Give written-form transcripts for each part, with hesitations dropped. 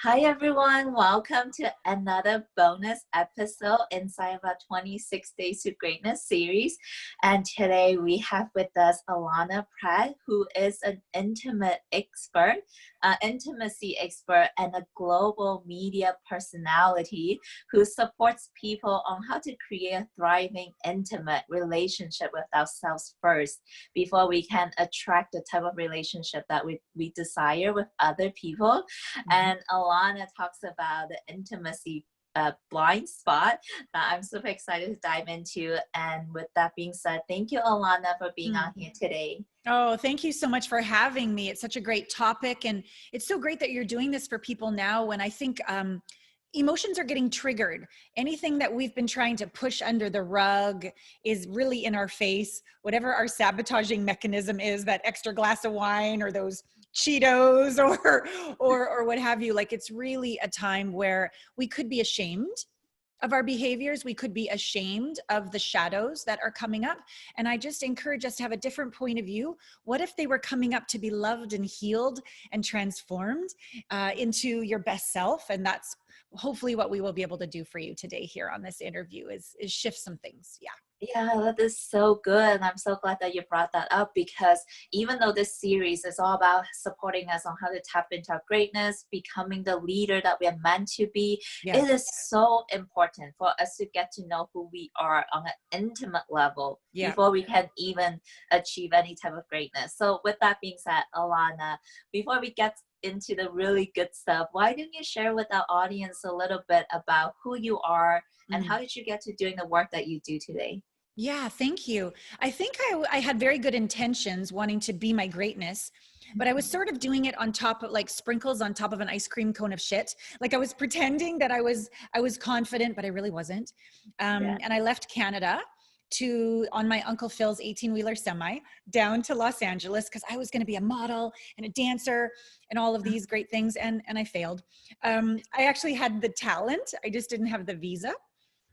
Hi everyone, welcome to another bonus episode inside of our 26 Days to Greatness series. And today we have with us Allana Pratt, who is an intimacy expert and a global media personality who supports people on how to create a thriving, intimate relationship with ourselves first before we can attract the type of relationship that we desire with other people. And Allana talks about the intimacy blind spot that I'm super excited to dive into. And with that being said, thank you, Allana, for being on here today. Oh, thank you so much for having me. It's such a great topic. And it's so great that you're doing this for people now when I think emotions are getting triggered. Anything that we've been trying to push under the rug is really in our face. Whatever our sabotaging mechanism is, that extra glass of wine or those Cheetos or what have you, like it's really a time where we could be ashamed of our behaviors. We could be ashamed of the shadows that are coming up. And I just encourage us to have a different point of view. What if they were coming up to be loved and healed and transformed into your best self? And that's hopefully what we will be able to do for you today here on this interview is shift some things. Yeah. Yeah, that is so good. And I'm so glad that you brought that up, because even though this series is all about supporting us on how to tap into our greatness, becoming the leader that we are meant to be, it is so important for us to get to know who we are on an intimate level before we can even achieve any type of greatness. So with that being said, Allana, before we get into the really good stuff, why don't you share with our audience a little bit about who you are and how did you get to doing the work that you do today? Yeah, thank you. I think I had very good intentions wanting to be my greatness, but I was sort of doing it on top of like sprinkles on top of an ice cream cone of shit. Like I was pretending that I was confident, but I really wasn't. And I left Canada on my Uncle Phil's 18-wheeler semi down to Los Angeles because I was going to be a model and a dancer and all of these great things. And I failed. I actually had the talent. I just didn't have the visa.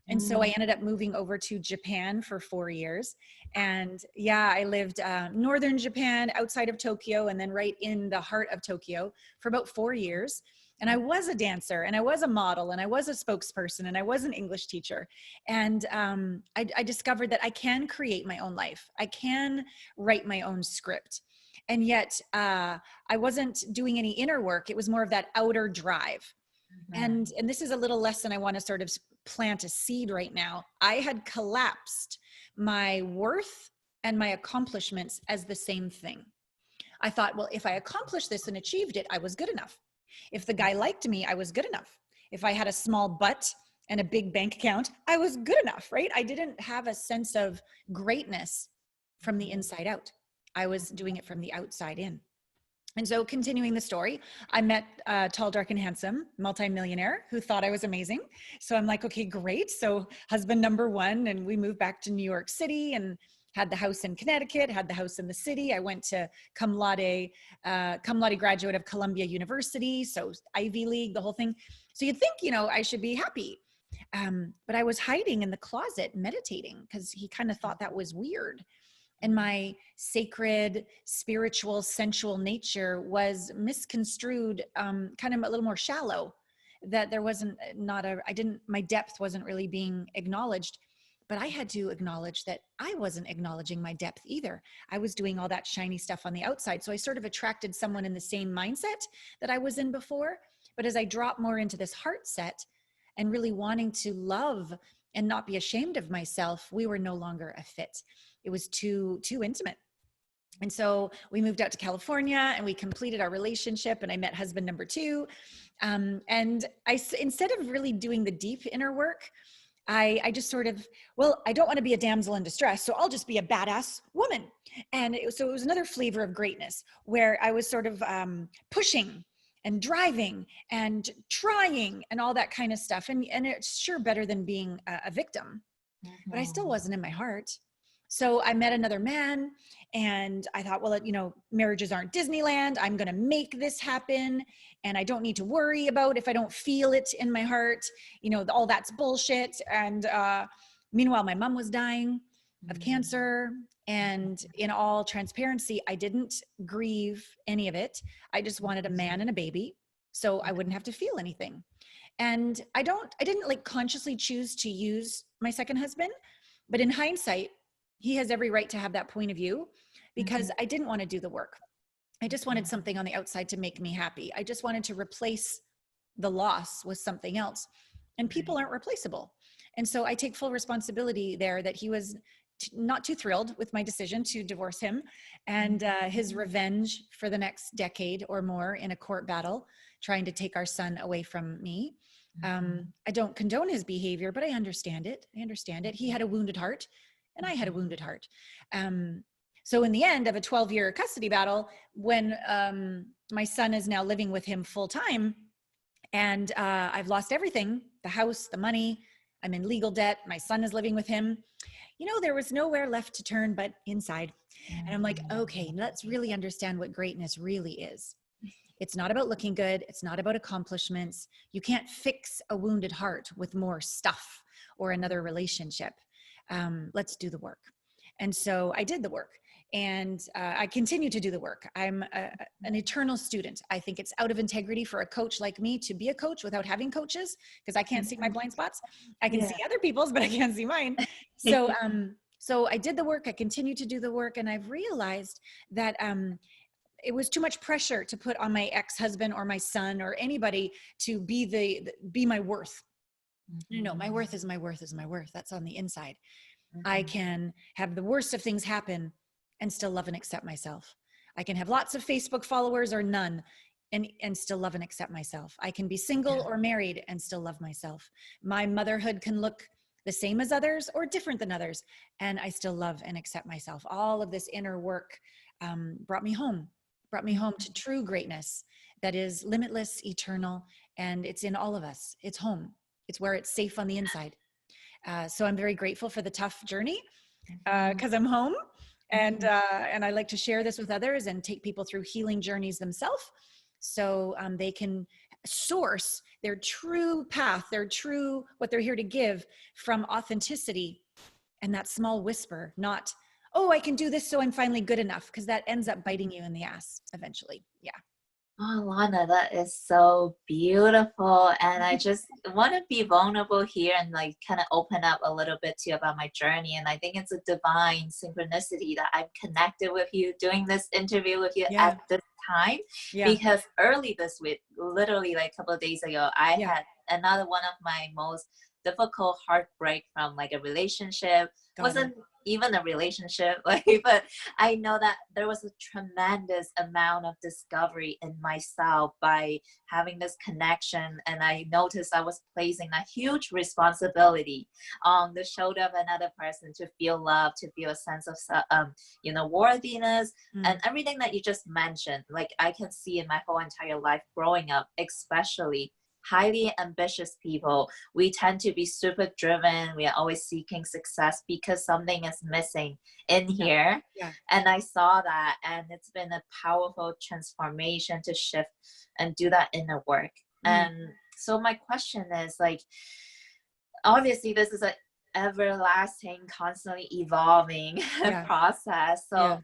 And so I ended up moving over to Japan for 4 years. And yeah, I lived northern Japan outside of Tokyo and then right in the heart of Tokyo for about 4 years. And I was a dancer and I was a model and I was a spokesperson and I was an English teacher. And I discovered that I can create my own life. I can write my own script. And yet I wasn't doing any inner work. It was more of that outer drive. And this is a little lesson I want to sort of plant a seed right now. I had collapsed my worth and my accomplishments as the same thing. I thought, well, if I accomplished this and achieved it, I was good enough. If the guy liked me, I was good enough. If I had a small butt and a big bank account, I was good enough, right? I didn't have a sense of greatness from the inside out. I was doing it from the outside in. And so continuing the story, I met a tall, dark, and handsome multimillionaire who thought I was amazing. So I'm like, okay, great. So husband number one, and we moved back to New York City and had the house in Connecticut, had the house in the city. I went to cum laude graduate of Columbia University. So Ivy League, the whole thing. So you'd think, I should be happy. But I was hiding in the closet meditating because he kind of thought that was weird. And my sacred, spiritual, sensual nature was misconstrued, kind of a little more shallow, that there wasn't my depth wasn't really being acknowledged. But I had to acknowledge that I wasn't acknowledging my depth either. I was doing all that shiny stuff on the outside. So I sort of attracted someone in the same mindset that I was in before. But as I dropped more into this heart set and really wanting to love and not be ashamed of myself, we were no longer a fit. It was too intimate. And so we moved out to California and we completed our relationship and I met husband number two. And instead of really doing the deep inner work, I just sort of, I don't want to be a damsel in distress, so I'll just be a badass woman. And so it was another flavor of greatness where I was sort of pushing and driving and trying and all that kind of stuff. And it's sure better than being a victim, but I still wasn't in my heart. So I met another man and I thought, marriages aren't Disneyland. I'm going to make this happen. And I don't need to worry about if I don't feel it in my heart, all that's bullshit. And meanwhile, my mom was dying of cancer. And in all transparency, I didn't grieve any of it. I just wanted a man and a baby. so I wouldn't have to feel anything. And I didn't like consciously choose to use my second husband, but in hindsight, he has every right to have that point of view, because I didn't want to do the work. I just wanted something on the outside to make me happy. I just wanted to replace the loss with something else. And people aren't replaceable. And so I take full responsibility there that he was not too thrilled with my decision to divorce him, and his revenge for the next decade or more in a court battle, trying to take our son away from me. I don't condone his behavior, but I understand it. He had a wounded heart, and I had a wounded heart. So in the end of a 12-year custody battle, when my son is now living with him full time, and I've lost everything, the house, the money, I'm in legal debt, my son is living with him, there was nowhere left to turn but inside. And I'm like, okay, let's really understand what greatness really is. It's not about looking good. It's not about accomplishments. You can't fix a wounded heart with more stuff or another relationship. Let's do the work. And so I did the work, and I continue to do the work. I'm an eternal student. I think it's out of integrity for a coach like me to be a coach without having coaches, because I can't see my blind spots. I can see other people's, but I can't see mine. So, so I did the work. I continue to do the work, and I've realized that it was too much pressure to put on my ex-husband or my son or anybody to be my worth. No, my worth is my worth is my worth. That's on the inside. I can have the worst of things happen and still love and accept myself. I can have lots of Facebook followers or none and still love and accept myself. I can be single or married and still love myself. My motherhood can look the same as others or different than others, and I still love and accept myself. All of this inner work brought me home to true greatness that is limitless, eternal, and it's in all of us. It's home. It's where it's safe on the inside. So I'm very grateful for the tough journey because I'm home, and I like to share this with others and take people through healing journeys themselves, so they can source their true path, what they're here to give from authenticity and that small whisper, not, oh, I can do this, so I'm finally good enough, because that ends up biting you in the ass eventually. Yeah. Oh, Lana, that is so beautiful. And I just want to be vulnerable here and like kind of open up a little bit to you about my journey. And I think it's a divine synchronicity that I'm connected with you, doing this interview with you at this time. Because early this week, literally like a couple of days ago, I had another one of my most difficult heartbreak from like a relationship. Wasn't even a relationship, like, but I know that there was a tremendous amount of discovery in myself by having this connection, and I noticed I was placing a huge responsibility on the shoulder of another person to feel love, to feel a sense of worthiness, and everything that you just mentioned. Like I can see in my whole entire life growing up, especially highly ambitious people, we tend to be super driven. We are always seeking success because something is missing in here. And I saw that, and it's been a powerful transformation to shift and do that inner work. And so my question is, like, obviously this is an everlasting, constantly evolving process. So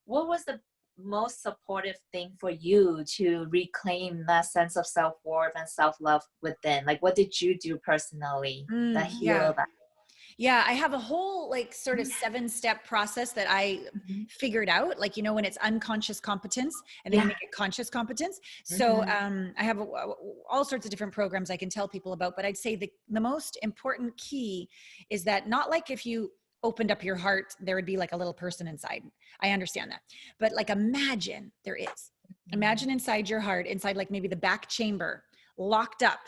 what was the most supportive thing for you to reclaim that sense of self-worth and self-love within? Like, what did you do personally that healed that? Yeah, I have a whole like sort of 7-step process that I figured out, like, when it's unconscious competence and then you make it conscious competence. So I have all sorts of different programs I can tell people about, but I'd say the most important key is that not like if you opened up your heart, there would be like a little person inside. I understand that. But like imagine imagine inside your heart, inside like maybe the back chamber, locked up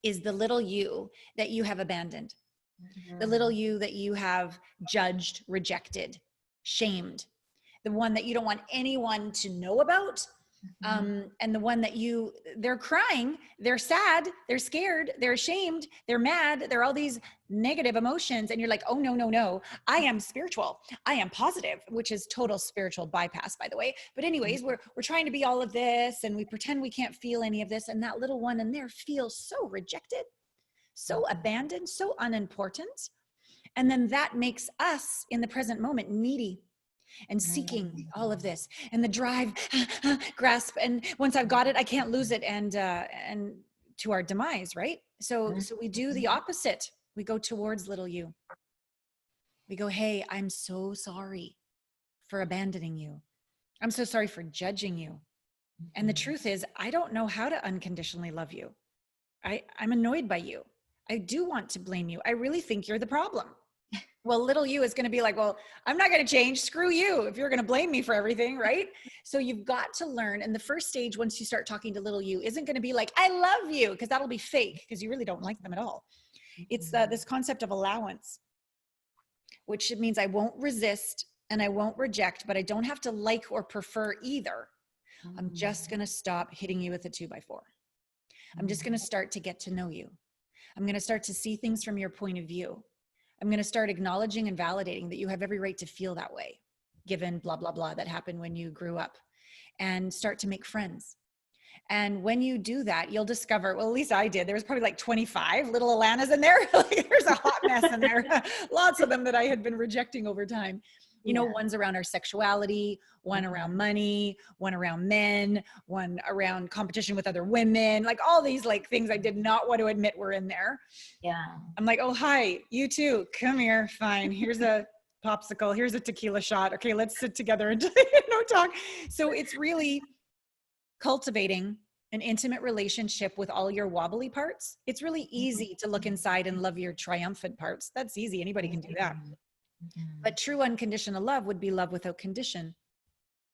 is the little you that you have abandoned. The little you that you have judged, rejected, shamed, the one that you don't want anyone to know about. And the one that they're crying, they're sad, they're scared, they're ashamed, they're mad, they're all these negative emotions. And you're like, oh, no, I am spiritual. I am positive, which is total spiritual bypass, by the way. But anyways, we're trying to be all of this, and we pretend we can't feel any of this. And that little one in there feels so rejected, so abandoned, so unimportant. And then that makes us in the present moment needy. and seeking all of this and the drive, grasp. And once I've got it, I can't lose it. And to our demise, right? So we do the opposite. We go towards little you. We go, hey, I'm so sorry for abandoning you. I'm so sorry for judging you. And the truth is, I don't know how to unconditionally love you. I'm annoyed by you. I do want to blame you. I really think you're the problem. Well, little you is going to be like, well, I'm not going to change. Screw you if you're going to blame me for everything, right? So you've got to learn. And the first stage, once you start talking to little you, isn't going to be like, I love you, because that'll be fake, because you really don't like them at all. It's this concept of allowance, which means I won't resist and I won't reject, but I don't have to like or prefer either. I'm just going to stop hitting you with a 2x4. I'm just going to start to get to know you. I'm going to start to see things from your point of view. I'm going to start acknowledging and validating that you have every right to feel that way, given blah, blah, blah that happened when you grew up, and start to make friends. And when you do that, you'll discover, well, at least I did. There was probably like 25 little Allanas in there. There's a hot mess in there. Lots of them that I had been rejecting over time. You know, one's around our sexuality, one around money, one around men, one around competition with other women, like all these like things I did not want to admit were in there. Yeah. I'm like, oh, hi, you too. Come here. Fine. Here's a popsicle. Here's a tequila shot. Okay, let's sit together and talk. So it's really cultivating an intimate relationship with all your wobbly parts. It's really easy to look inside and love your triumphant parts. That's easy. Anybody can do that. But true unconditional love would be love without condition,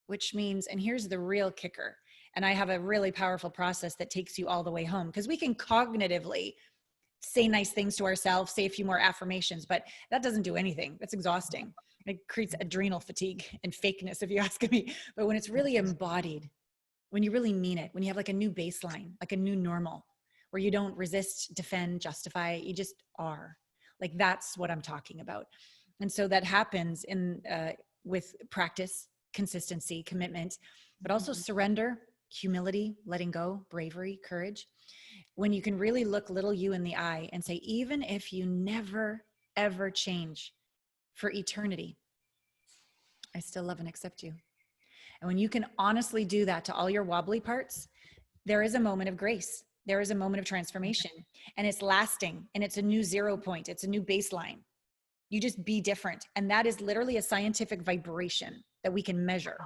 which means, and here's the real kicker, and I have a really powerful process that takes you all the way home, because we can cognitively say nice things to ourselves, say a few more affirmations, but that doesn't do anything. That's exhausting. It creates adrenal fatigue and fakeness, if you ask me. But when it's really embodied, when you really mean it, when you have like a new baseline, like a new normal, where you don't resist, defend, justify, you just are. Like, that's what I'm talking about. And so that happens with practice, consistency, commitment, but also surrender, humility, letting go, bravery, courage. When you can really look little you in the eye and say, even if you never, ever change for eternity, I still love and accept you. And when you can honestly do that to all your wobbly parts, there is a moment of grace. There is a moment of transformation, and it's lasting, and it's a new 0 point. It's a new baseline. You just be different. And that is literally a scientific vibration that we can measure,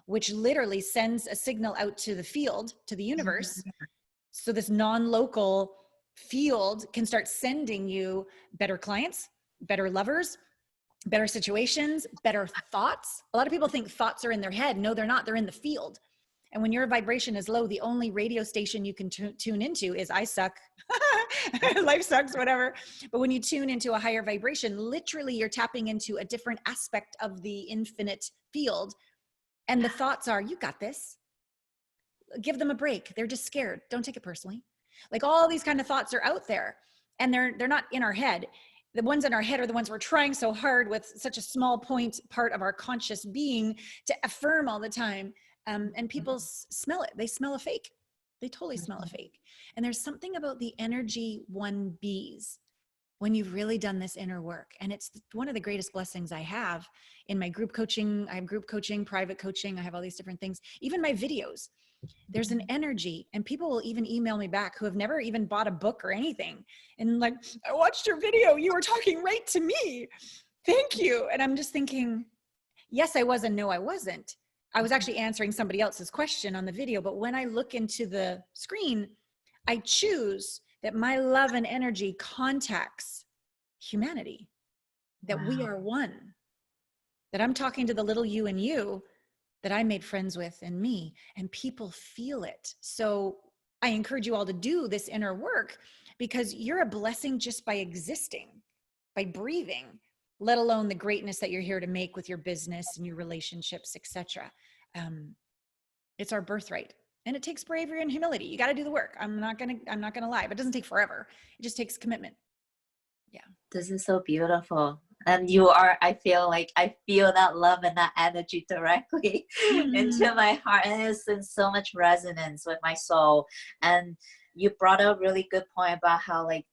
which literally sends a signal out to the field, to the universe. So this non-local field can start sending you better clients, better lovers, better situations, better thoughts. A lot of people think thoughts are in their head. No, they're not. They're in the field. And when your vibration is low, the only radio station you can tune into is I suck, life sucks, whatever. But when you tune into a higher vibration, literally you're tapping into a different aspect of the infinite field. And the thoughts are, you got this. Give them a break. They're just scared. Don't take it personally. Like, all these kind of thoughts are out there, and they're not in our head. The ones in our head are the ones we're trying so hard with such a small part of our conscious being to affirm all the time. And people smell it. They smell a fake. They totally smell a fake. And there's something about the energy one bees when you've really done this inner work. And it's one of the greatest blessings I have in my group coaching. I have group coaching, private coaching. I have all these different things. Even my videos, there's an energy, and people will even email me back who have never even bought a book or anything. And like, I watched your video. You were talking right to me. Thank you. And I'm just thinking, yes, I was, and no, I wasn't. I was actually answering somebody else's question on the video. But when I look into the screen, I choose that my love and energy contacts humanity, that we are one, that I'm talking to the little you and you that I made friends with and me, and people feel it. So I encourage you all to do this inner work, because you're a blessing just by existing, by breathing, let alone the greatness that you're here to make with your business and your relationships, etc. It's our birthright, and it takes bravery and humility. You got to do the work. I'm not gonna lie, but it doesn't take forever. It just takes commitment. Yeah. This is so beautiful. And I feel that love and that energy directly into my heart. And it's in so much resonance with my soul. And you brought up a really good point about how, like,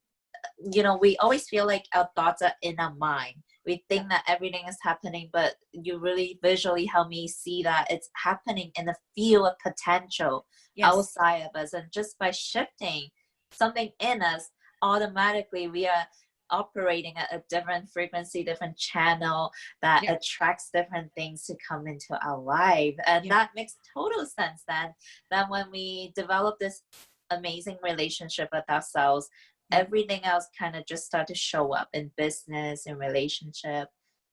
we always feel like our thoughts are in our mind. We think that everything is happening, but you really visually help me see that it's happening in the field of potential outside of us. And just by shifting something in us, automatically we are operating at a different frequency, different channel that attracts different things to come into our life. And that makes total sense then, that when we develop this amazing relationship with ourselves, everything else kind of just start to show up in business and relationship.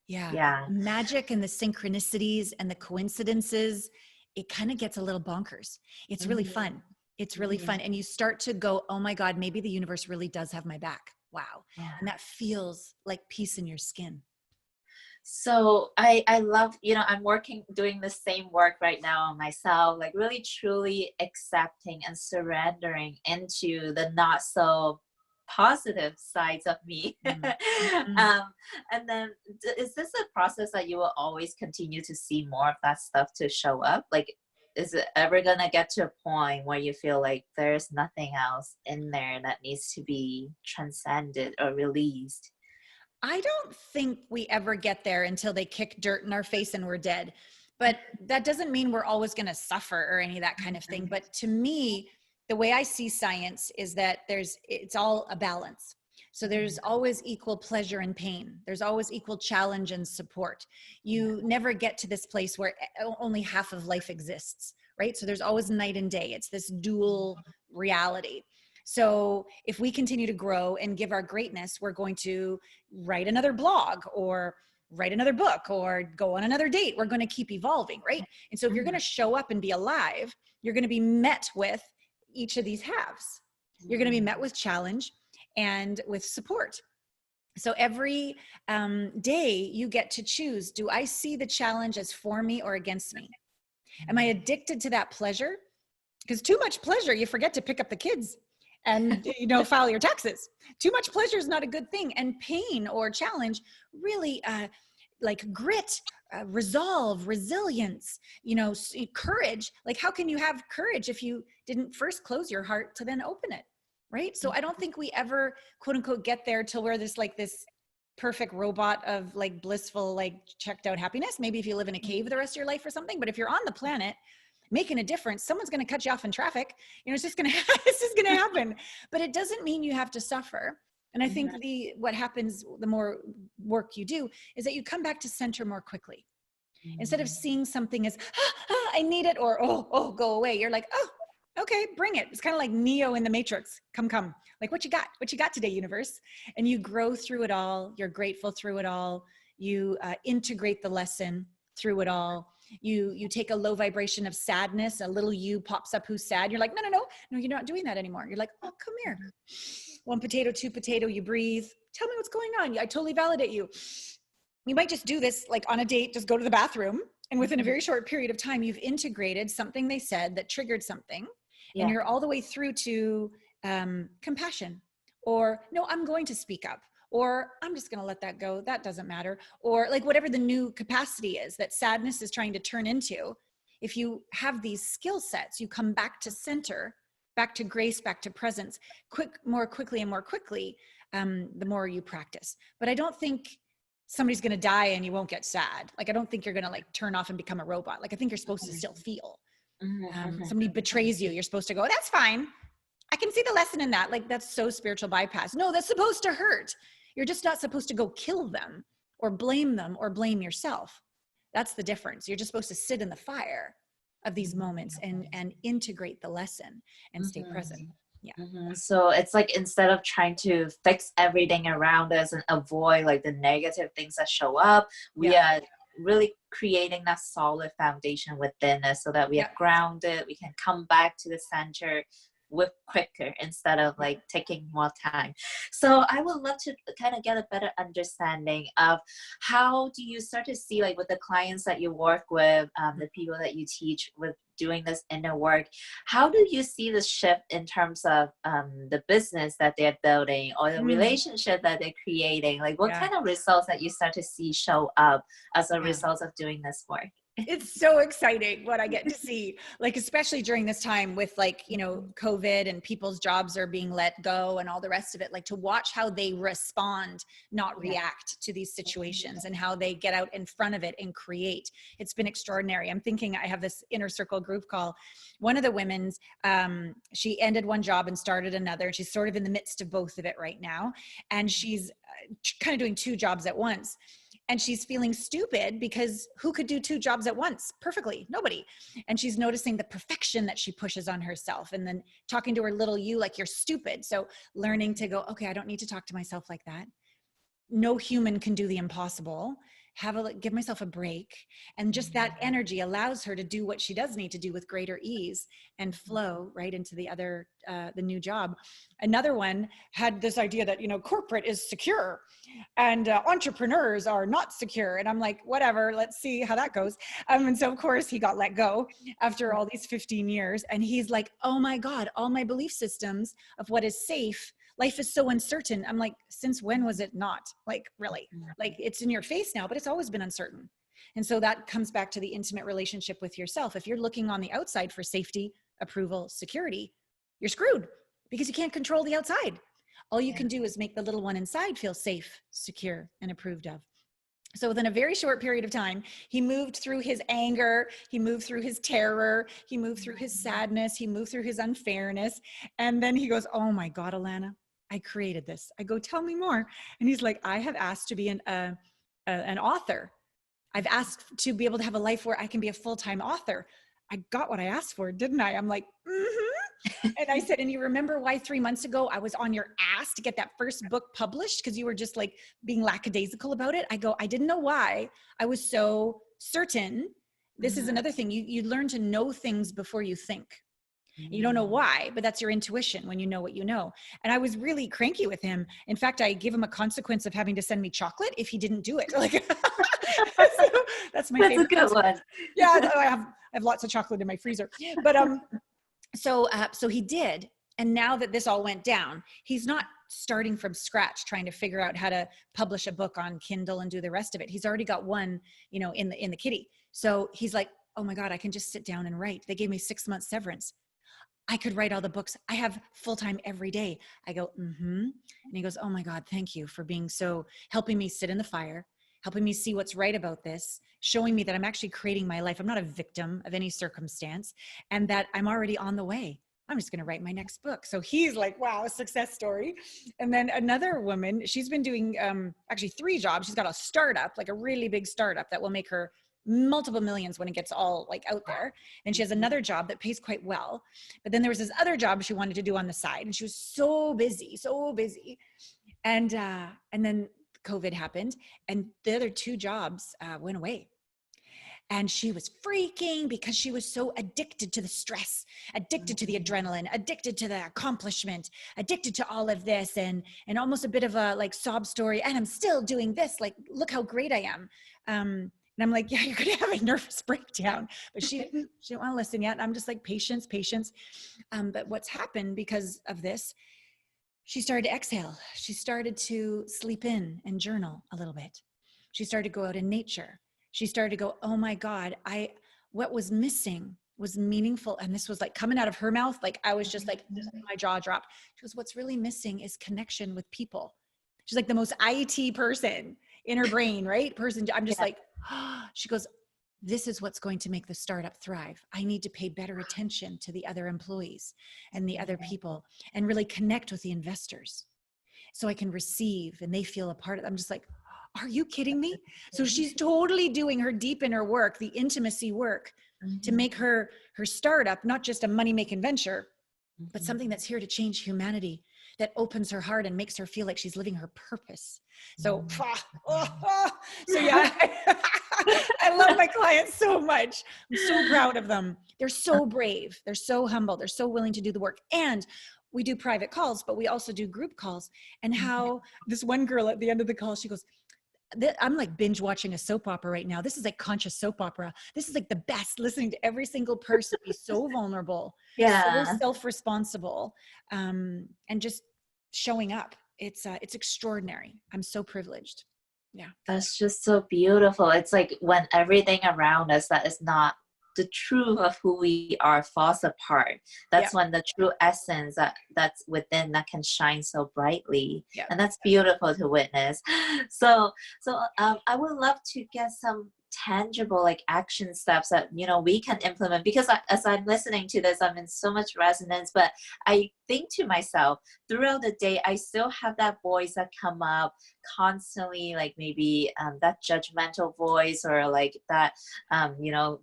Magic and the synchronicities and the coincidences, it kind of gets a little bonkers. It's really fun. It's really fun. And you start to go, oh my God, maybe the universe really does have my back. Wow. And that feels like peace in your skin. So I love, you know, I'm doing the same work right now on myself, like really truly accepting and surrendering into the not so positive sides of me. And then is this a process that you will always continue to see more of that stuff to show up? Like, is it ever gonna get to a point where you feel like there's nothing else in there that needs to be transcended or released? I don't think we ever get there until they kick dirt in our face and we're dead. But that doesn't mean we're always going to suffer or any of that kind of thing. But to me, the way I see science is that it's all a balance. So there's always equal pleasure and pain. There's always equal challenge and support. You never get to this place where only half of life exists, right? So there's always night and day. It's this dual reality. So if we continue to grow and give our greatness, we're going to write another blog or write another book or go on another date. We're going to keep evolving, right? And so if you're going to show up and be alive, you're going to be met with each of these halves. You're going to be met with challenge and with support. So every day you get to choose, do I see the challenge as for me or against me? Am I addicted to that pleasure? Because too much pleasure, you forget to pick up the kids and, you know, file your taxes. Too much pleasure is not a good thing. And pain or challenge really like grit, resolve, resilience, you know, courage. Like, how can you have courage if you didn't first close your heart to then open it? Right. So I don't think we ever, quote unquote, get there till we're this perfect robot of like blissful, like checked out happiness. Maybe if you live in a cave the rest of your life or something, but if you're on the planet making a difference, someone's going to cut you off in traffic. You know, it's just going to happen, but it doesn't mean you have to suffer. And I think what happens, the more work you do, is that you come back to center more quickly. Instead of seeing something as, I need it, or, oh, go away. You're like, oh, okay, bring it. It's kind of like Neo in the Matrix. Come. Like, what you got today, universe? And you grow through it all. You're grateful through it all. You integrate the lesson through it all. You take a low vibration of sadness, a little you pops up who's sad. You're like, no, you're not doing that anymore. You're like, oh, come here. 1 potato, 2 potato, you breathe. Tell me what's going on. I totally validate you. You might just do this like on a date, just go to the bathroom. And within a very short period of time, you've integrated something they said that triggered something. And you're all the way through to compassion, or no, I'm going to speak up, or I'm just going to let that go. That doesn't matter. Or like whatever the new capacity is that sadness is trying to turn into. If you have these skill sets, you come back to center, back to grace, back to presence, more quickly and more quickly, the more you practice. But I don't think somebody's going to die and you won't get sad. Like, I don't think you're going to like turn off and become a robot. Like, I think you're supposed to still feel. Somebody betrays you, you're supposed to go, that's fine. I can see the lesson in that. Like, that's so spiritual bypass. No, that's supposed to hurt. You're just not supposed to go kill them or blame yourself. That's the difference. You're just supposed to sit in the fire of these moments and integrate the lesson and stay present. So it's like, instead of trying to fix everything around us and avoid like the negative things that show up, we are really creating that solid foundation within us so that we are grounded. We can come back to the center with quicker instead of like taking more time. So I would love to kind of get a better understanding of how do you start to see, like with the clients that you work with, the people that you teach with doing this inner work, how do you see the shift in terms of the business that they're building or the relationship that they're creating? Like what kind of results that you start to see show up as a result of doing this work? It's so exciting what I get to see, like, especially during this time with, like, you know, COVID and people's jobs are being let go and all the rest of it, like to watch how they respond, not react to these situations, and how they get out in front of it and create. It's been extraordinary. I'm thinking, I have this inner circle group call. One of the women's, she ended one job and started another. She's sort of in the midst of both of it right now. And she's kind of doing two jobs at once. And she's feeling stupid because who could do two jobs at once perfectly? Nobody. And she's noticing the perfection that she pushes on herself, and then talking to her little you like, you're stupid. So learning to go, okay, I don't need to talk to myself like that. No human can do the impossible. Give myself a break. And just that energy allows her to do what she does need to do with greater ease and flow right into the other, the new job. Another one had this idea that, you know, corporate is secure and entrepreneurs are not secure. And I'm like, whatever, let's see how that goes. And so of course he got let go after all these 15 years. And he's like, oh my God, all my belief systems of what is safe, life is so uncertain. I'm like, since when was it not? Like, really? Like, it's in your face now, but it's always been uncertain. And so that comes back to the intimate relationship with yourself. If you're looking on the outside for safety, approval, security, you're screwed because you can't control the outside. All you can do is make the little one inside feel safe, secure, and approved of. So within a very short period of time, he moved through his anger, he moved through his terror, he moved through his sadness, he moved through his unfairness. And then he goes, oh my God, Allana, I created this. I go, tell me more. And he's like, I have asked to be an author. I've asked to be able to have a life where I can be a full-time author. I got what I asked for, didn't I? I'm like, And I said, and you remember why 3 months ago I was on your ass to get that first book published? Because you were just like being lackadaisical about it. I go, I didn't know why I was so certain. This is another thing. You learn to know things before you think. You don't know why, but that's your intuition when you know what you know. And I was really cranky with him. In fact, I gave him a consequence of having to send me chocolate if he didn't do it. Like, so that's my favorite. That's a good one. Yeah, I have lots of chocolate in my freezer. But so he did. And now that this all went down, he's not starting from scratch trying to figure out how to publish a book on Kindle and do the rest of it. He's already got one, you know, in the kitty. So he's like, oh my God, I can just sit down and write. They gave me 6 months severance. I could write all the books. I have full-time every day. I go, And he goes, oh my God, thank you for being so, helping me sit in the fire, helping me see what's right about this, showing me that I'm actually creating my life. I'm not a victim of any circumstance, and that I'm already on the way. I'm just going to write my next book. So he's like, wow, a success story. And then another woman, she's been doing actually 3 jobs. She's got a startup, like a really big startup that will make her multiple millions when it gets all like out there. And she has another job that pays quite well. But then there was this other job she wanted to do on the side, and she was so busy. And then COVID happened, and the other 2 jobs went away. And she was freaking because she was so addicted to the stress, addicted to the adrenaline, addicted to the accomplishment, addicted to all of this, and almost a bit of a like sob story. And I'm still doing this. Like, look how great I am. And I'm like, yeah, you're going to have a nervous breakdown. But she didn't want to listen yet. I'm just like, patience. But what's happened because of this, she started to exhale. She started to sleep in and journal a little bit. She started to go out in nature. She started to go, oh my God, what was missing was meaningful. And this was like coming out of her mouth. Like, I was just like, my jaw dropped. She goes, what's really missing is connection with people. She's like the most IT person in her brain, right? I'm just like, she goes, this is what's going to make the startup thrive. I need to pay better attention to the other employees and the other people and really connect with the investors so I can receive and they feel a part of it. I'm just like, are you kidding me? So she's totally doing her deep inner work, the intimacy work, to make her startup not just a money-making venture, but something that's here to change humanity, that opens her heart and makes her feel like she's living her purpose. So, so yeah, I love my clients so much. I'm so proud of them. They're so brave. They're so humble. They're so willing to do the work. And we do private calls, but we also do group calls. And how this one girl at the end of the call, she goes, I'm like binge watching a soap opera right now. This is like conscious soap opera. This is like the best, listening to every single person be so vulnerable, so self-responsible, and just showing up. It's extraordinary. I'm so privileged. Yeah. That's just so beautiful. It's like when everything around us that is not the truth of who we are falls apart. Yeah. That's when the true essence that's within that can shine so brightly. Yeah. And that's beautiful to witness. So I would love to get some tangible like action steps that we can implement, because as I'm listening to this, I'm in so much resonance. But I think to myself, throughout the day I still have that voice that come up constantly, like maybe that judgmental voice, or like that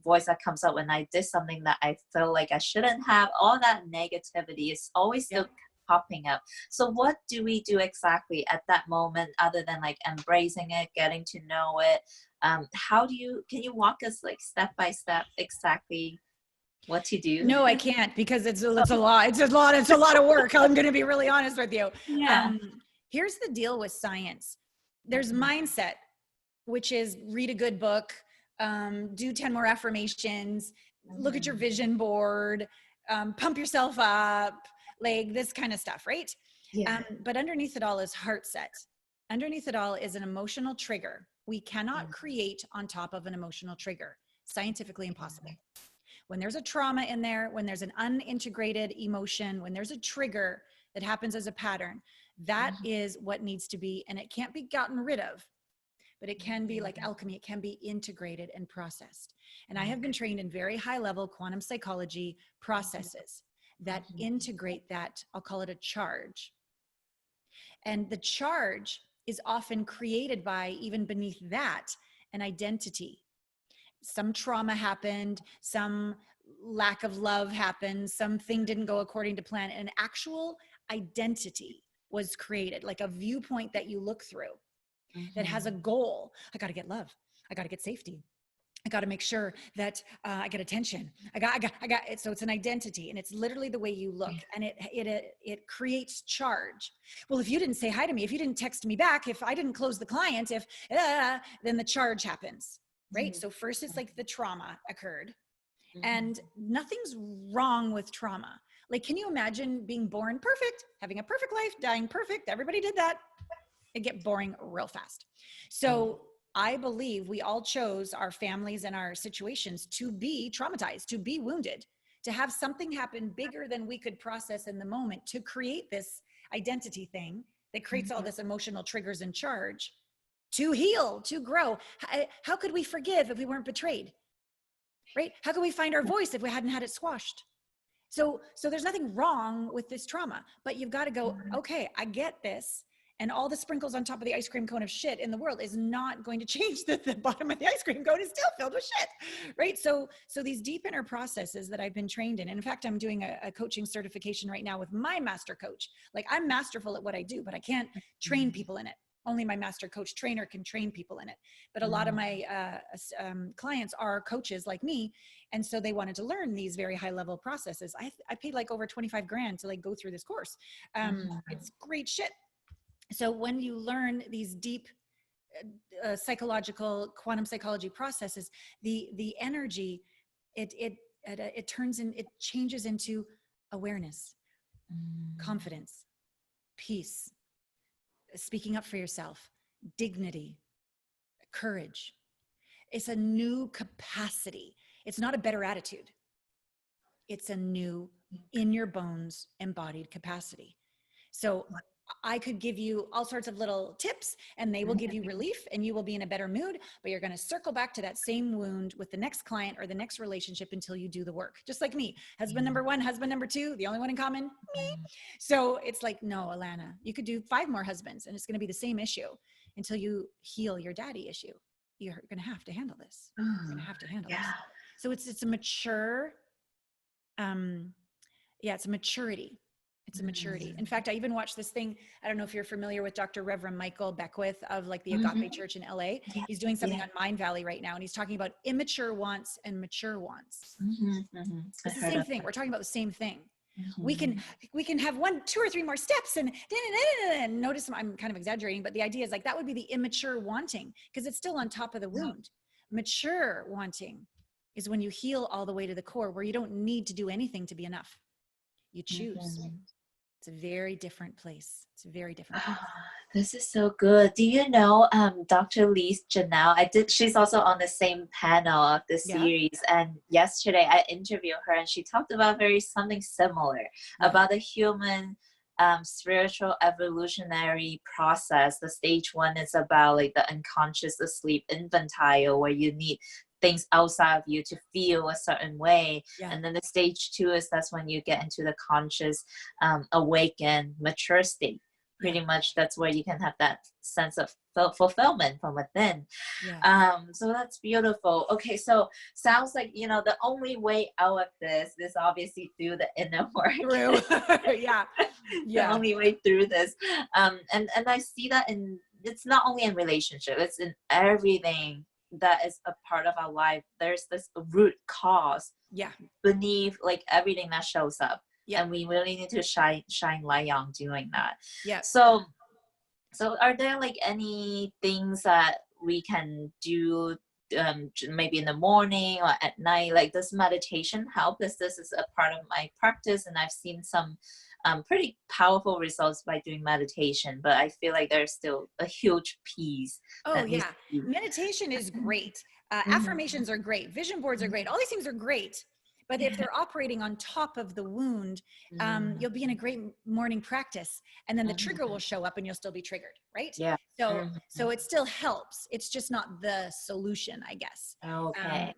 voice that comes up when I did something that I feel like I shouldn't have. All that negativity is always still popping up. So what do we do exactly at that moment, other than like embracing it, getting to know it? Can you walk us like step by step exactly what to do? No, I can't, because it's a lot. It's a lot of work. I'm going to be really honest with you. Yeah. Here's the deal with science. There's mindset, which is read a good book, do 10 more affirmations, look at your vision board, pump yourself up, like this kind of stuff, right? Yeah. But underneath it all is heart set. Underneath it all is an emotional trigger. We cannot create on top of an emotional trigger. Scientifically impossible. When there's a trauma in there, when there's an unintegrated emotion, when there's a trigger that happens as a pattern, that is what needs to be, and it can't be gotten rid of, but it can be like alchemy. It can be integrated and processed. And I have been trained in very high level quantum psychology processes that integrate that. I'll call it a charge. And the charge is often created by, even beneath that, an identity. Some trauma happened, some lack of love happened, something didn't go according to plan. An actual identity was created, like a viewpoint that you look through that has a goal. I got to get love. I got to get safety. I got to make sure that I get attention. I got it. So it's an identity, and it's literally the way you look, and it creates charge. Well, if you didn't say hi to me, if you didn't text me back, if I didn't close the client, then the charge happens. Right? So first it's like the trauma occurred, and nothing's wrong with trauma. Like, can you imagine being born perfect, having a perfect life, dying perfect? Everybody did that. It'd get boring real fast. So I believe we all chose our families and our situations to be traumatized, to be wounded, to have something happen bigger than we could process in the moment, to create this identity thing that creates all this emotional triggers and charge, to heal, to grow. How could we forgive if we weren't betrayed? Right? How could we find our voice if we hadn't had it squashed? So there's nothing wrong with this trauma, but you've got to go, okay, I get this. And all the sprinkles on top of the ice cream cone of shit in the world is not going to change the bottom of the ice cream cone is still filled with shit, right? So these deep inner processes that I've been trained in, and in fact, I'm doing a coaching certification right now with my master coach. Like, I'm masterful at what I do, but I can't train people in it. Only my master coach trainer can train people in it. But a lot of my clients are coaches like me. And so they wanted to learn these very high level processes. I paid like over 25 grand to like go through this course. It's great shit. So when you learn these deep psychological quantum psychology processes, the energy, it turns in, it changes into awareness, confidence, peace, speaking up for yourself, dignity, courage. It's a new capacity. It's not a better attitude. It's a new, in your bones, embodied capacity. So I could give you all sorts of little tips, and they will give you relief, and you will be in a better mood, but you're going to circle back to that same wound with the next client or the next relationship until you do the work. Just like me, husband number one, husband number two, the only one in common, me. So it's like, no, Allana, you could do 5 more husbands, and it's going to be the same issue until you heal your daddy issue. You're going to have to handle this. You're going to have to handle this. So it's a mature, it's a maturity. It's a maturity. In fact, I even watched this thing. I don't know if you're familiar with Dr. Reverend Michael Beckwith of like the Agape Church in LA. He's doing something on Mind Valley right now. And he's talking about immature wants and mature wants. It's the same thing. We're talking about the same thing. We can have 1, 2, or 3 more steps and notice I'm kind of exaggerating, but the idea is like, that would be the immature wanting, because it's still on top of the wound. Mature wanting is when you heal all the way to the core, where you don't need to do anything to be enough. You choose. It's a very different place. It's a very different place. This is so good. Do you know Dr. Lee Janelle? She's also on the same panel of the Yeah. series. And yesterday I interviewed her and she talked about something similar about the human spiritual evolutionary process. The stage one is about like the unconscious asleep infantile, where you need things outside of you to feel a certain way. Yeah. And then the stage two is that's when you get into the conscious, awakened, mature state. Pretty much that's where you can have that sense of fulfillment from within. Yeah. So that's beautiful. Okay, so sounds like, the only way out of this is obviously through the inner work. Through. Yeah. The only way through this. And I see that it's not only in relationship, it's in everything that is a part of our life. There's this root cause beneath like everything that shows up. Yeah. And we really need to shine light on doing that. Yeah. So are there like any things that we can do maybe in the morning or at night? Like, does meditation help? This is a part of my practice, and I've seen some pretty powerful results by doing meditation, but I feel like there's still a huge piece. Oh yeah, meditation is great. Affirmations are great. Vision boards are great. All these things are great. But if they're operating on top of the wound, you'll be in a great morning practice, and then the trigger will show up and you'll still be triggered, right? Yeah. So it still helps. It's just not the solution, I guess. Okay.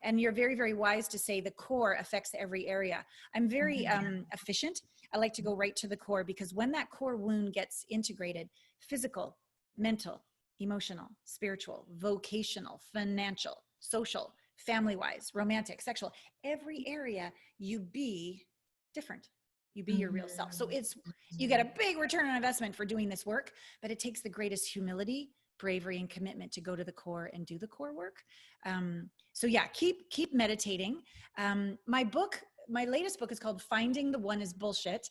And you're very, very wise to say the core affects every area. I'm very efficient. I like to go right to the core, because when that core wound gets integrated, physical, mental, emotional, spiritual, vocational, financial, social, family-wise, romantic, sexual, every area, you be different. You be your real self. So you get a big return on investment for doing this work, but it takes the greatest humility, bravery, and commitment to go to the core and do the core work. So yeah, keep meditating. My latest book is called Finding the One is Bullshit.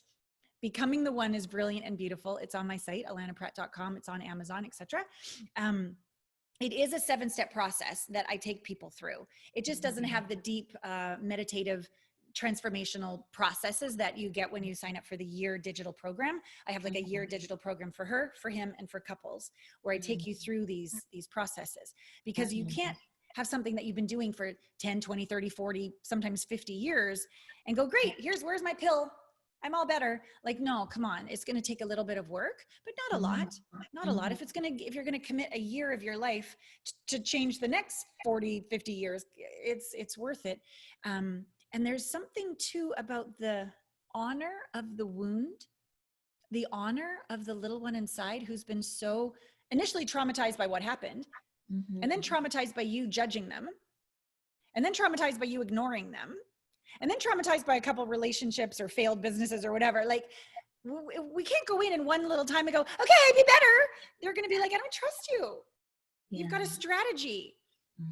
Becoming the One is Brilliant and Beautiful. It's on my site, allanapratt.com. It's on Amazon, etc. It is a 7-step process that I take people through. It just doesn't have the deep meditative transformational processes that you get when you sign up for the year digital program. I have like a year digital program for her, for him, and for couples, where I take you through these processes, because you can't have something that you've been doing for 10, 20, 30, 40, sometimes 50 years and go, great, where's my pill? I'm all better. Like, no, come on. It's going to take a little bit of work, but not a lot, not a lot. If you're going to commit a year of your life to change the next 40, 50 years, it's worth it. And there's something too about the honor of the wound, the honor of the little one inside who's been so initially traumatized by what happened, and then traumatized by you judging them, and then traumatized by you ignoring them, and then traumatized by a couple of relationships or failed businesses or whatever. Like, we can't go in one little time and go, okay, be better. They're going to be like, I don't trust you. You've got a strategy.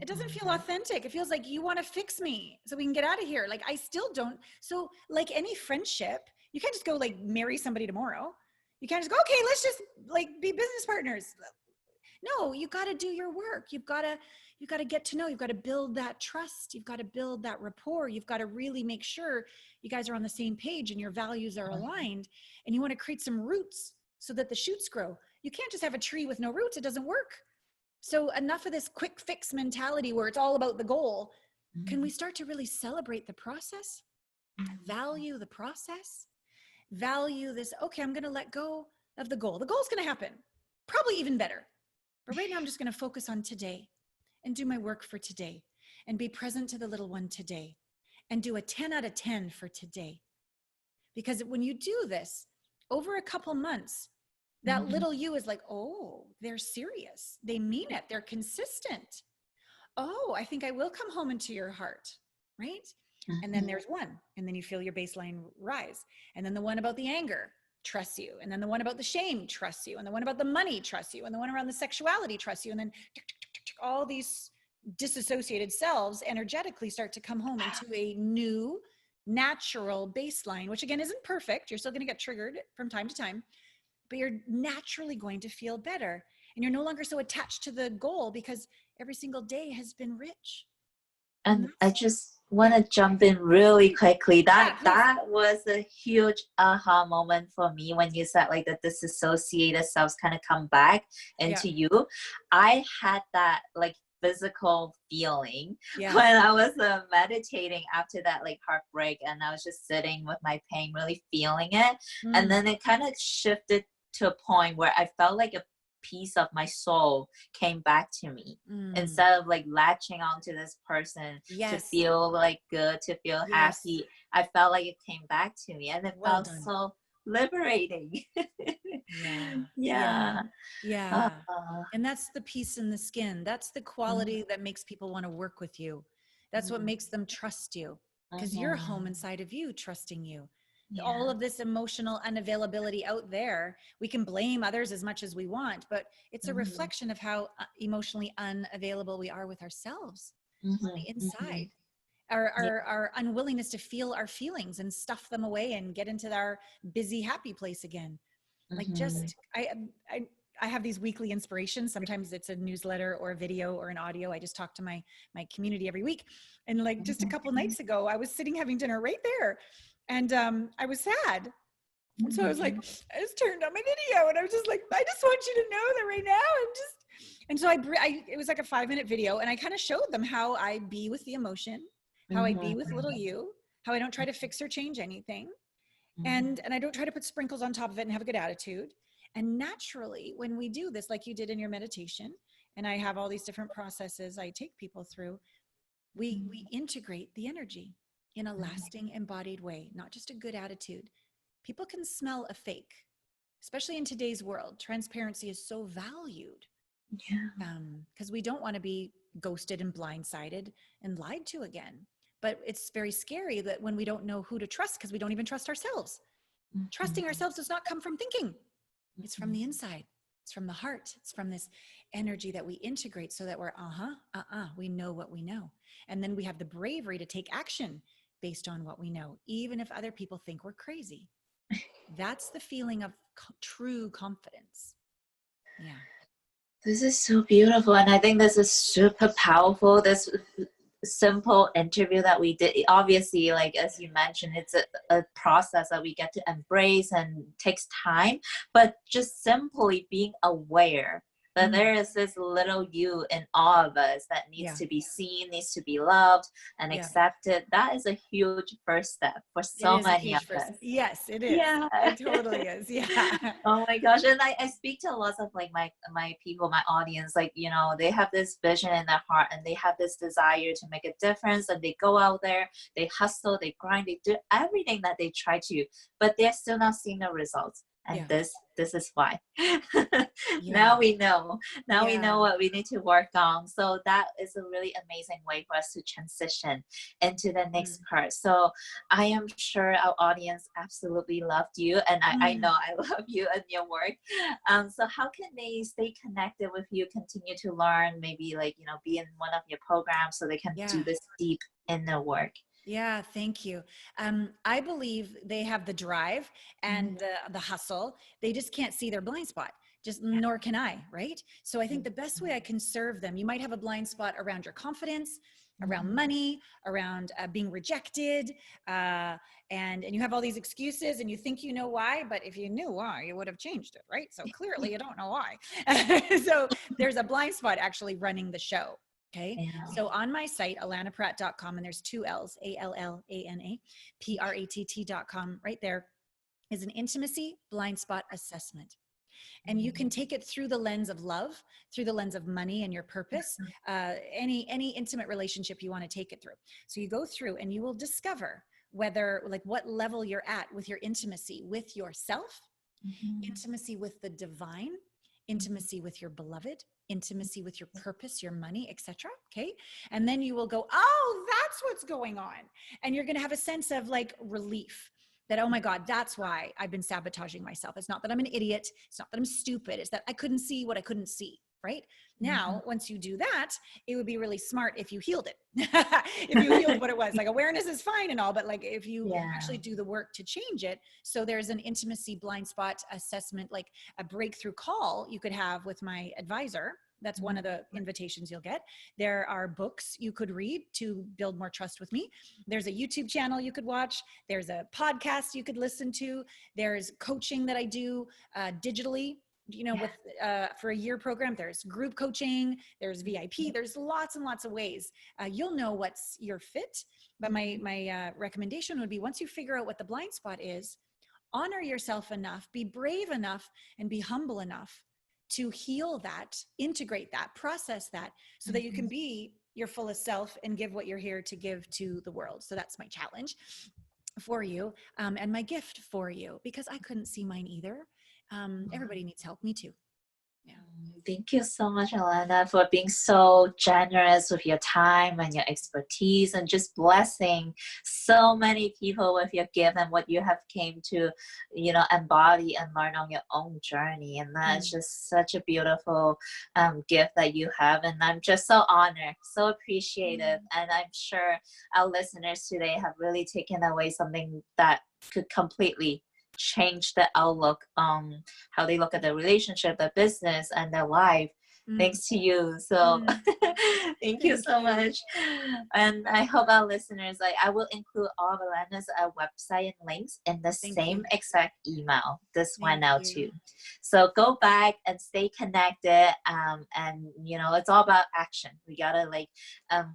It doesn't feel authentic. It feels like you want to fix me so we can get out of here. Like, I still don't. So like any friendship, you can't just go like marry somebody tomorrow. You can't just go, okay, let's just like be business partners. No, you got to do your work. You've got to get to know, you've got to build that trust. You've got to build that rapport. You've got to really make sure you guys are on the same page and your values are aligned, and you want to create some roots so that the shoots grow. You can't just have a tree with no roots. It doesn't work. So enough of this quick fix mentality where it's all about the goal. Can we start to really celebrate the process? Value the process? Value this, okay, I'm going to let go of the goal. The goal's going to happen, probably even better. But right now I'm just going to focus on today and do my work for today and be present to the little one today and do a 10 out of 10 for today. Because when you do this over a couple months, that little you is like, oh, they're serious. They mean it. They're consistent. Oh, I think I will come home into your heart, right? And then there's one, and then you feel your baseline rise. And then the one about the anger trusts you. And then the one about the shame trusts you. And the one about the money trusts you. And the one around the sexuality trusts you. And then all these disassociated selves energetically start to come home into a new natural baseline, which again isn't perfect. You're still going to get triggered from time to time, but you're naturally going to feel better. And you're no longer so attached to the goal because every single day has been rich. And I just want to jump in really quickly. Yeah, please. That was a huge aha moment for me when you said like the disassociated selves kind of come back Yeah. into you. I had that like physical feeling Yeah. when I was meditating after that like heartbreak, and I was just sitting with my pain, really feeling it. And then it kind of shifted to a point where I felt like a piece of my soul came back to me instead of like latching onto this person to Yes. feel like good, to feel Yes. happy. I felt like it came back to me, and it Well felt done. so liberating. Yeah. Yeah. Yeah. Yeah. Uh, And that's the peace in the skin. That's the quality that makes people want to work with you. That's what makes them trust you, because you're home inside of you, trusting you. All yeah. of this emotional unavailability out there, we can blame others as much as we want, but it's a reflection of how emotionally unavailable we are with ourselves on the inside. Yeah. Our unwillingness to feel our feelings and stuff them away and get into our busy, happy place again. Like just I I have these weekly inspirations. Sometimes it's a newsletter or a video or an audio. I just talk to my community every week. And like just a couple nights ago, I was sitting having dinner right there, and I was sad. And so I was like, I just turned on my video, and I was just like, I just want you to know that right now I'm just. And so it was like a 5-minute video, and I kind of showed them how I be with the emotion, how I be with little you, how I don't try to fix or change anything, and I don't try to put sprinkles on top of it and have a good attitude. And naturally, when we do this, like you did in your meditation, and I have all these different processes I take people through, we integrate the energy in a lasting embodied way, not just a good attitude. People can smell a fake, especially in today's world. Transparency is so valued, because we don't want to be ghosted and blindsided and lied to again. But it's very scary that when we don't know who to trust, because we don't even trust ourselves. Trusting ourselves does not come from thinking. It's from the inside. It's from the heart. It's from this energy that we integrate so that we're, we know what we know. And then we have the bravery to take action based on what we know, even if other people think we're crazy. That's the feeling of true confidence. Yeah. This is so beautiful, and I think this is super powerful. This simple interview that we did, obviously, like as you mentioned, it's a process that we get to embrace and takes time, but just simply being aware that there is this little you in all of us that needs to be seen, needs to be loved and accepted. That is a huge first step for so many of us. Yes, it is. Yeah, it totally is. Yeah. Oh my gosh. And I speak to lots of like my people, my audience, like, you know, they have this vision in their heart and they have this desire to make a difference, and they go out there, they hustle, they grind, they do everything that they try to, but they're still not seeing the results. And this is why. Now we know. Now we know what we need to work on. So that is a really amazing way for us to transition into the next part. So I am sure our audience absolutely loved you, and I know I love you and your work. So how can they stay connected with you, continue to learn, maybe like, you know, be in one of your programs so they can do this deep inner work? Yeah, thank you. I believe they have the drive and the hustle. They just can't see their blind spot. Just nor can I, right? So I think the best way I can serve them, you might have a blind spot around your confidence, around money, around being rejected, and you have all these excuses, and you think you know why, but if you knew why, you would have changed it, right? So clearly you don't know why. So there's a blind spot actually running the show. Okay. Yeah. So on my site, allanapratt.com, and there's 2 L's, ALLANA, PRATT.com, right there is an intimacy blind spot assessment. And you can take it through the lens of love, through the lens of money and your purpose, any intimate relationship you want to take it through. So you go through and you will discover whether, like, what level you're at with your intimacy with yourself, intimacy with the divine, intimacy with your beloved, intimacy with your purpose, your money, etc. Okay. And then you will go, oh, that's what's going on. And you're going to have a sense of like relief that, oh my God, that's why I've been sabotaging myself. It's not that I'm an idiot. It's not that I'm stupid. It's that I couldn't see what I couldn't see. Right now, once you do that, it would be really smart if you healed it. If you healed what it was. Like, awareness is fine and all, but like if you actually do the work to change it. So there's an intimacy blind spot assessment, like a breakthrough call you could have with my advisor. That's one of the invitations you'll get. There are books you could read to build more trust with me. There's a YouTube channel you could watch. There's a podcast you could listen to. There's coaching that I do digitally, with for a year program. There's group coaching, there's VIP, there's lots and lots of ways. You'll know what's your fit. But my recommendation would be, once you figure out what the blind spot is, honor yourself enough, be brave enough, and be humble enough to heal that, integrate that, process that, so that you can be your fullest self and give what you're here to give to the world. So that's my challenge for you, and my gift for you, because I couldn't see mine either. Everybody needs help. Me too. Yeah. Thank you so much, Allana, for being so generous with your time and your expertise, and just blessing so many people with your gift and what you have came to, embody and learn on your own journey. And that's just such a beautiful gift that you have. And I'm just so honored, so appreciative. And I'm sure our listeners today have really taken away something that could completely change the outlook on how they look at their relationship, their business, and their life, thanks to you. So thank you so much. And I hope our listeners, I will include all of Allana's website and links in the same exact email this went out to. So go back and stay connected. And it's all about action. We gotta,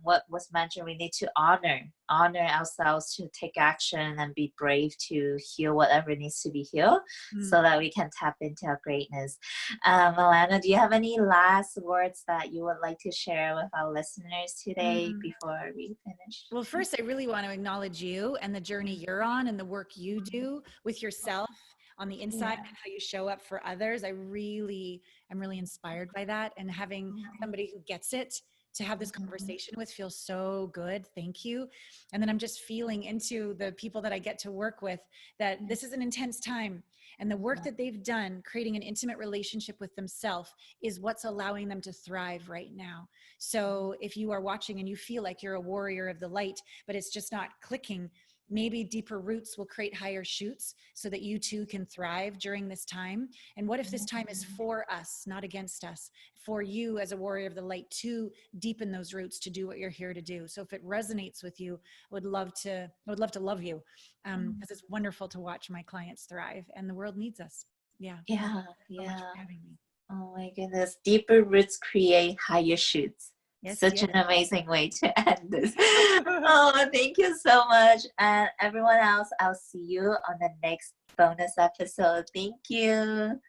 what was mentioned, we need to honor ourselves, to take action and be brave to heal whatever needs to be healed, so that we can tap into our greatness. Allana, do you have any last words that you would like to share with our listeners today before we finish? Well, first, I really want to acknowledge you and the journey you're on and the work you do with yourself on the inside, and how you show up for others. I'm really inspired by that, and having somebody who gets it to have this conversation with feels so good. Thank you. And then I'm just feeling into the people that I get to work with, that this is an intense time, and the work that they've done creating an intimate relationship with themselves is what's allowing them to thrive right now. So if you are watching and you feel like you're a warrior of the light, but it's just not clicking, maybe deeper roots will create higher shoots so that you too can thrive during this time. And what if this time is for us, not against us, for you as a warrior of the light to deepen those roots, to do what you're here to do. So if it resonates with you, I would love to love you, because it's wonderful to watch my clients thrive, and the world needs us. Thank you so much for having me. Oh my goodness, deeper roots create higher shoots. Such an amazing way to end this. Oh, thank you so much. And everyone else, I'll see you on the next bonus episode. Thank you.